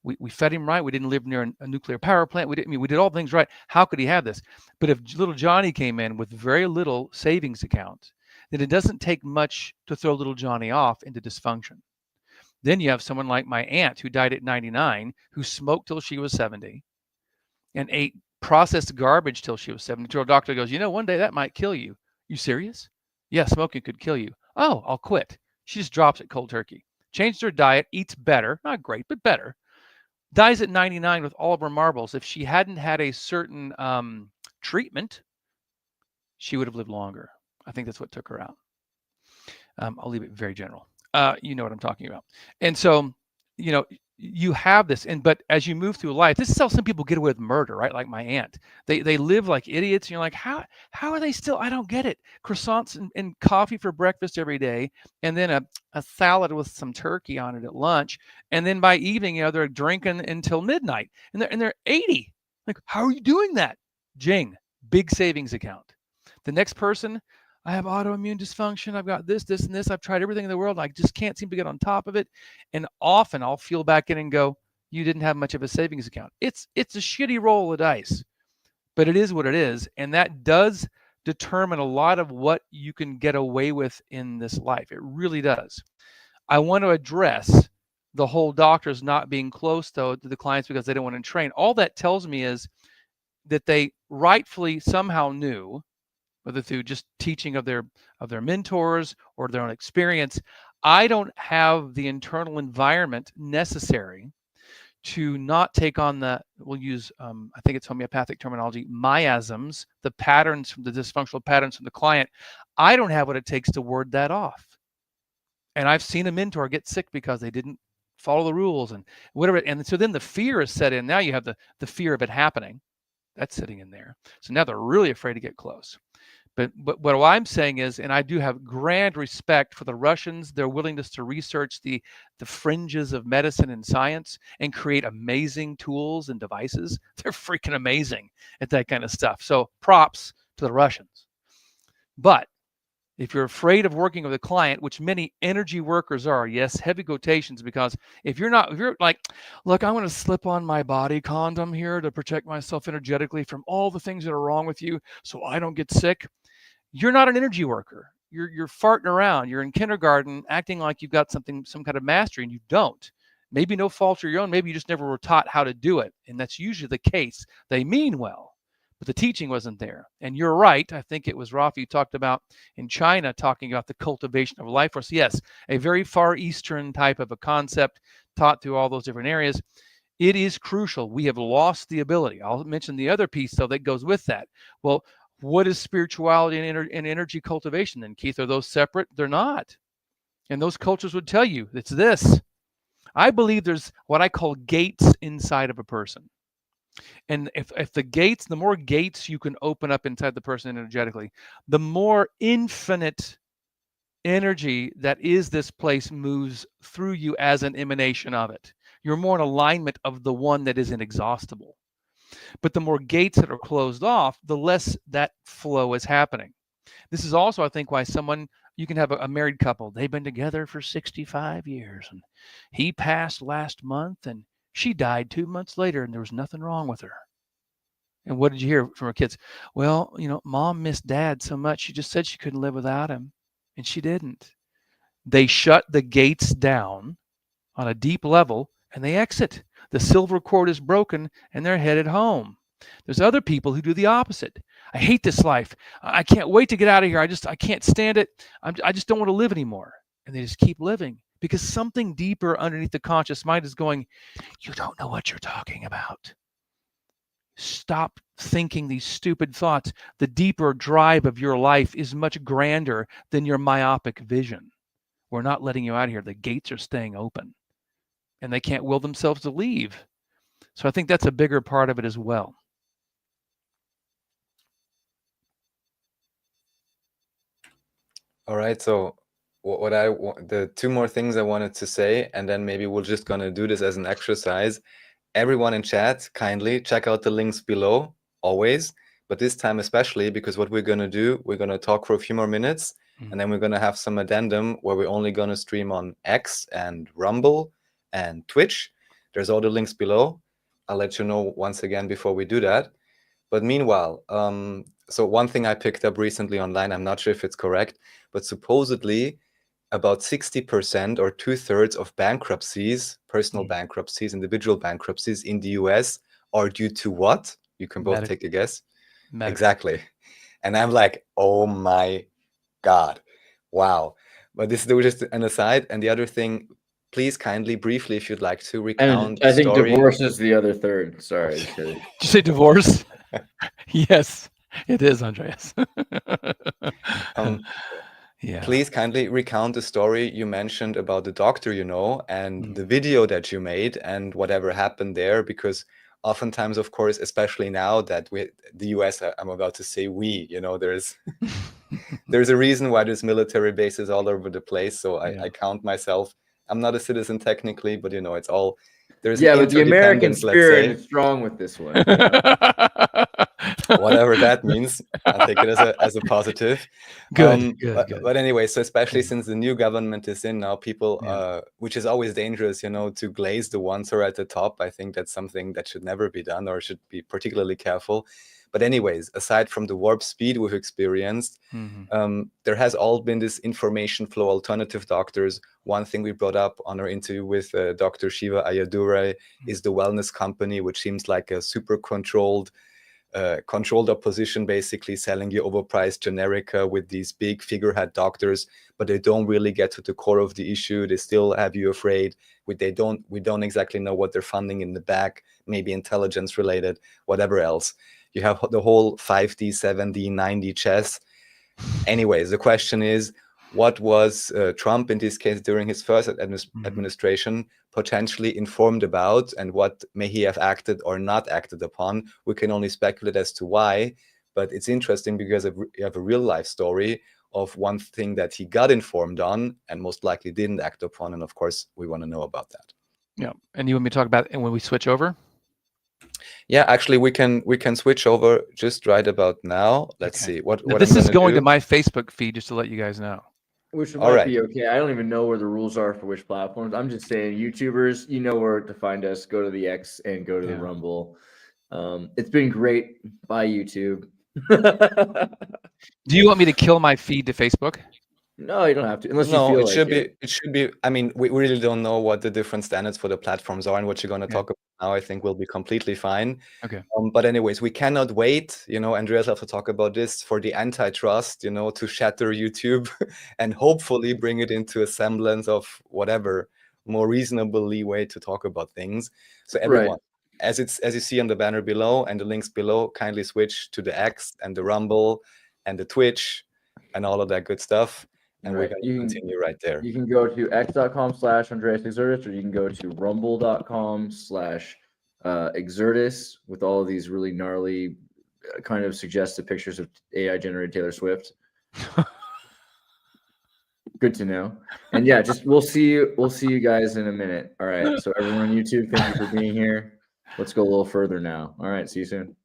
We fed him right. We didn't live near a nuclear power plant. We did all things right. How could he have this? But if little Johnny came in with very little savings account, then it doesn't take much to throw little Johnny off into dysfunction. Then you have someone like my aunt, who died at 99, who smoked till she was 70 and ate processed garbage till she was 70. Till her doctor goes, one day that might kill you. You serious? Yeah, smoking could kill you. Oh, I'll quit. She just drops it cold turkey. Changed her diet, eats better, not great, but better. Dies at 99 with all of her marbles. If she hadn't had a certain treatment, she would have lived longer. I think that's what took her out. I'll leave it very general. You know what I'm talking about. And so, you have this, but as you move through life, this is how some people get away with murder, right? Like my aunt. They live like idiots, and you're like, how are they still? I don't get it. Croissants and coffee for breakfast every day, and then a salad with some turkey on it at lunch, and then by evening, they're drinking until midnight, and they're 80. Like, how are you doing that? Jing, big savings account. The next person, I have autoimmune dysfunction. I've got this, and this. I've tried everything in the world. I just can't seem to get on top of it. And often I'll feel back in and go, you didn't have much of a savings account. It's a shitty roll of dice, but it is what it is. And that does determine a lot of what you can get away with in this life. It really does. I want to address the whole doctors not being close, though, to the clients because they don't want to train. All that tells me is that they rightfully somehow knew, whether through just teaching of their mentors or their own experience, I don't have the internal environment necessary to not take on we'll use, I think it's homeopathic terminology, miasms, the patterns from the dysfunctional patterns from the client. I don't have what it takes to ward that off. And I've seen a mentor get sick because they didn't follow the rules and whatever. And so then the fear is set in. Now you have the fear of it happening. That's sitting in there. So now they're really afraid to get close. But what I'm saying is, and I do have grand respect for the Russians, their willingness to research the fringes of medicine and science and create amazing tools and devices. They're freaking amazing at that kind of stuff. So props to the Russians. But If you're afraid of working with a client, which many energy workers are, yes, heavy quotations, because if you're like, look, I want to slip on my body condom here to protect myself energetically from all the things that are wrong with you so I don't get sick, you're not an energy worker. You're farting around. You're in kindergarten acting like you've got some kind of mastery, and you don't. Maybe no fault of your own. Maybe you just never were taught how to do it. And that's usually the case. They mean well, but the teaching wasn't there. And you're right. I think it was Rafi talked about in China, talking about the cultivation of life force. Yes, a very Far Eastern type of a concept taught through all those different areas. It is crucial. We have lost the ability. I'll mention the other piece, though, that goes with that. Well, what is spirituality and energy cultivation then, Keith? Are those separate? They're not. And those cultures would tell you it's this. I believe there's what I call gates inside of a person. And if the more gates you can open up inside the person energetically, the more infinite energy that is this place moves through you as an emanation of it. You're more in alignment of the one that is inexhaustible. But the more gates that are closed off, the less that flow is happening. This is also, I think, why you can have a married couple. They've been together for 65 years, and he passed last month, and she died 2 months later, and there was nothing wrong with her. And what did you hear from her kids? Well, mom missed dad so much. She just said she couldn't live without him, and she didn't. They shut the gates down on a deep level, and they exit. The silver cord is broken, and they're headed home. There's other people who do the opposite. I hate this life. I can't wait to get out of here. I can't stand it. I just don't want to live anymore. And they just keep living because something deeper underneath the conscious mind is going, you don't know what you're talking about. Stop thinking these stupid thoughts. The deeper drive of your life is much grander than your myopic vision. We're not letting you out of here. The gates are staying open, and they can't will themselves to leave. So I think that's a bigger part of it as well. All right, so the two more things I wanted to say, and then maybe we're just gonna do this as an exercise. Everyone in chat, kindly check out the links below, always, but this time especially, because what we're gonna do, we're gonna talk for a few more minutes, and then we're gonna have some addendum where we're only gonna stream on X and Rumble and Twitch. There's all the links below. I'll let you know once again before we do that. But meanwhile, so one thing I picked up recently online, I'm not sure if it's correct, but supposedly about 60% or 2/3 of bankruptcies, personal bankruptcies, individual bankruptcies in the US are due to what? You can both take a guess. Exactly. And I'm like, oh my God, wow. But this was just an aside. And the other thing, please kindly, briefly, if you'd like to recount And I think story. divorce is the other third. Sorry. Did you say divorce? Yes, it is, Andreas. Yeah. Please kindly recount the story you mentioned about the doctor, and the video that you made and whatever happened there, because oftentimes, of course, especially now that the US, I'm about to say there's a reason why there's military bases all over the place. So I count myself. I'm not a citizen technically, but it's all there's but the American spirit is strong with this one. Whatever that means, I'll take it as a positive. Good. But anyway, so especially since the new government is in now, people, which is always dangerous, to glaze the ones who are at the top. I think that's something that should never be done or should be particularly careful. But anyways, aside from the warp speed we've experienced, there has all been this information flow, alternative doctors. One thing we brought up on our interview with Dr. Shiva Ayyadurai is the wellness company, which seems like a super controlled opposition, basically selling you overpriced generica with these big figurehead doctors, but they don't really get to the core of the issue. They still have you afraid. We don't exactly know what they're funding in the back, maybe intelligence related, whatever else. You have the whole 5D, 7D, 9D chess. Anyways, the question is, what was Trump, in this case, during his first administration, potentially informed about, and what may he have acted or not acted upon? We can only speculate as to why, but it's interesting because you have a real life story of one thing that he got informed on and most likely didn't act upon, and of course, we want to know about that. Yeah, and you want me to talk about it when we switch over? Yeah, actually, we can switch over just right about now. Let's Okay. see what Now, I'm this is gonna going do. to my Facebook feed, just to let you guys know. Which All might right. be okay. I don't even know where the rules are for which platforms. I'm just saying, YouTubers, you know where to find us. Go to the X and go to the Yeah. Rumble. It's been great. Bye, YouTube. Do you want me to kill my feed to Facebook? No, you don't have to, unless you No, feel it like should be. it. It should be. I mean, we really don't know what the different standards for the platforms are, and what you're going to Okay. talk about now, I think, will be completely fine. Okay. But anyways, we cannot wait. Andreas have to talk about this for the antitrust. To shatter YouTube and hopefully bring it into a semblance of whatever more reasonable leeway to talk about things. So everyone, as you see on the banner below and the links below, kindly switch to the X and the Rumble and the Twitch and all of that good stuff. And we're going to continue right there. You can go to x.com/Andreas Xirtus, or you can go to rumble.com/Xirtus with all of these really gnarly, kind of suggestive pictures of AI generated Taylor Swift. Good to know. And yeah, we'll see you guys in a minute. All right. So everyone on YouTube, thank you for being here. Let's go a little further now. All right. See you soon.